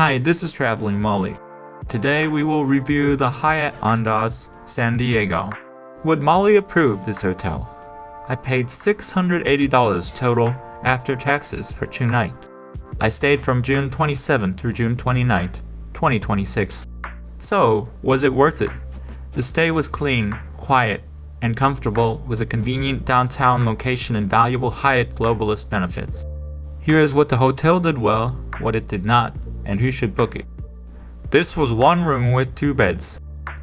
Hi, this is Traveling Molly. Today we will review the Hyatt Andaz San Diego. Would Molly approve this hotel? I paid $680 total after taxes for 2 nights. I stayed from June 27th through June 29th, 2026. So, was it worth it? The stay was clean, quiet, and comfortable with a convenient downtown location and valuable Hyatt Globalist benefits. Here is what the hotel did well, what it did not, and who should book it. This was one room with 2 beds.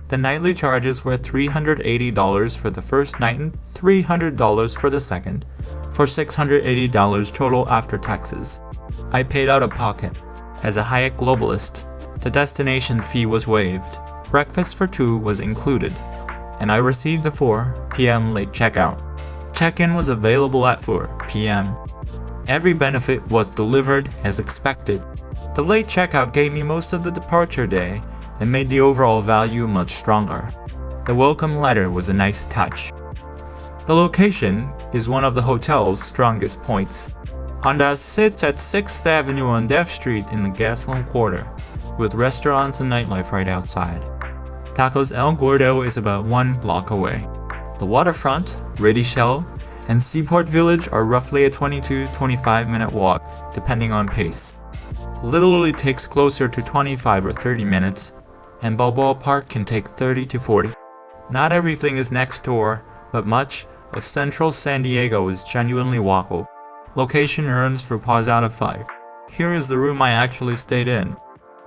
The nightly charges were $380 for the first night and $300 for the second, for $680 total after taxes. I paid out of pocket. As a Hyatt Globalist, the destination fee was waived. Breakfast for 2 was included, and I received a 4 p.m. late checkout. Check-in was available at 4 p.m. Every benefit was delivered as expected. The late checkout gave me most of the departure day and made the overall value much stronger. The welcome letter was a nice touch. The location is one of the hotel's strongest points. Andaz sits at 6th Avenue on Deaf Street in the Gaslamp Quarter, with restaurants and nightlife right outside. Tacos El Gordo is about 1 block away. The waterfront, Ready Shell, and Seaport Village are roughly a 20-25 minute walk, depending on pace. Little Italy takes closer to 25 or 30 minutes, and Balboa Park can take 30 to 40. Not everything is next door, but much of central San Diego is genuinely walkable. Location earns for paws out of 5. Here is the room I actually stayed in.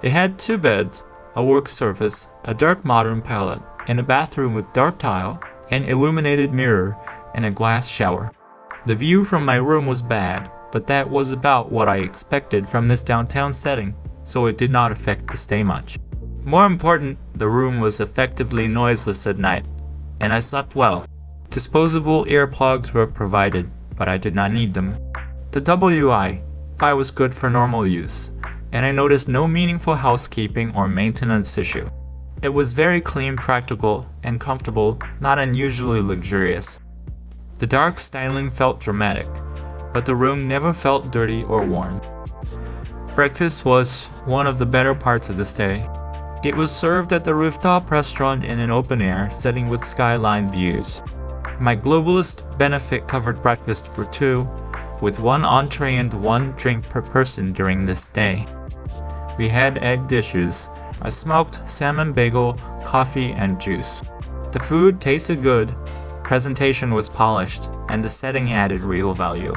It had 2 beds, a work surface, a dark modern palette, and a bathroom with dark tile, an illuminated mirror, and a glass shower. The view from my room was bad, but that was about what I expected from this downtown setting, so it did not affect the stay much. More important, the room was effectively noiseless at night, and I slept well. Disposable earplugs were provided, but I did not need them. The Wi-Fi was good for normal use, and I noticed no meaningful housekeeping or maintenance issue. It was very clean, practical, and comfortable, not unusually luxurious. The dark styling felt dramatic, but the room never felt dirty or worn. Breakfast was one of the better parts of the stay. It was served at the rooftop restaurant in an open-air setting with skyline views. My Globalist benefit covered breakfast for 2, with 1 entree and 1 drink per person during this stay. We had egg dishes, a smoked salmon bagel, coffee, and juice. The food tasted good, presentation was polished, and the setting added real value.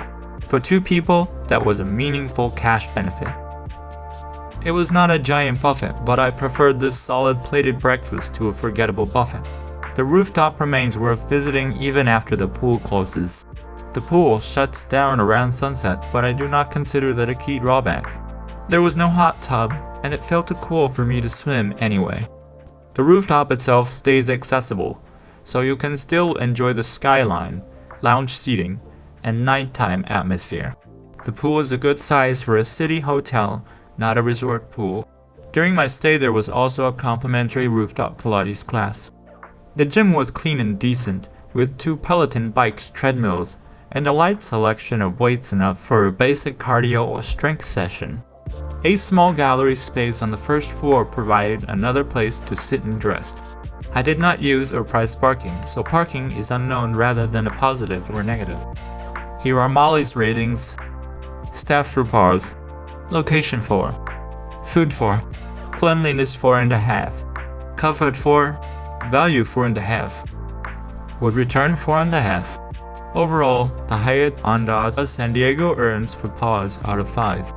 For 2 people, that was a meaningful cash benefit. It was not a giant buffet, but I preferred this solid plated breakfast to a forgettable buffet. The rooftop remains worth visiting even after the pool closes. The pool shuts down around sunset, but I do not consider that a key drawback. There was no hot tub, and it felt too cool for me to swim anyway. The rooftop itself stays accessible, so you can still enjoy the skyline, lounge seating, and nighttime atmosphere. The pool is a good size for a city hotel, not a resort pool. During my stay there was also a complimentary rooftop Pilates class. The gym was clean and decent, with 2 Peloton bikes, treadmills, and a light selection of weights enough for a basic cardio or strength session. A small gallery space on the first floor provided another place to sit and rest. I did not use or price parking, so parking is unknown rather than a positive or negative. Here are Molly's ratings. Staff for paws. Location 4. Food 4. Cleanliness 4.5. Comfort 4. Value 4.5. Would return 4.5. Overall, the Hyatt Andaz San Diego earns for paws out of 5.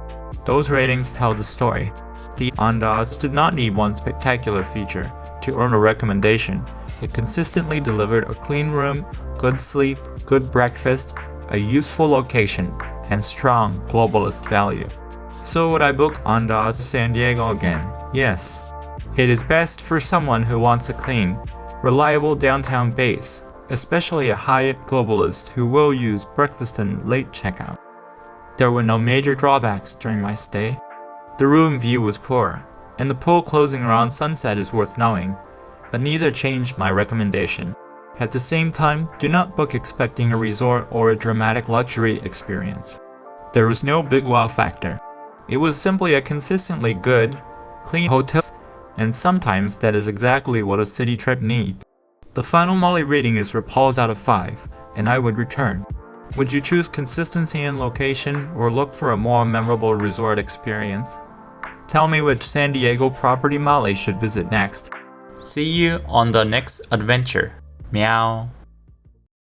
Those ratings tell the story. The Andaz did not need one spectacular feature to earn a recommendation. It consistently delivered a clean room, good sleep, good breakfast, a useful location, and strong globalist value. So would I book Andaz San Diego again? Yes. It is best for someone who wants a clean, reliable downtown base, especially a Hyatt Globalist who will use breakfast and late checkout. There were no major drawbacks during my stay. The room view was poor, and the pool closing around sunset is worth knowing, but neither changed my recommendation. At the same time, do not book expecting a resort or a dramatic luxury experience. There was no big wow factor. It was simply a consistently good, clean hotel, and sometimes that is exactly what a city trip needs. The final Molly rating is repulse out of 5, and I would return. Would you choose consistency in location or look for a more memorable resort experience? Tell me which San Diego property Molly should visit next. See you on the next adventure. Meow.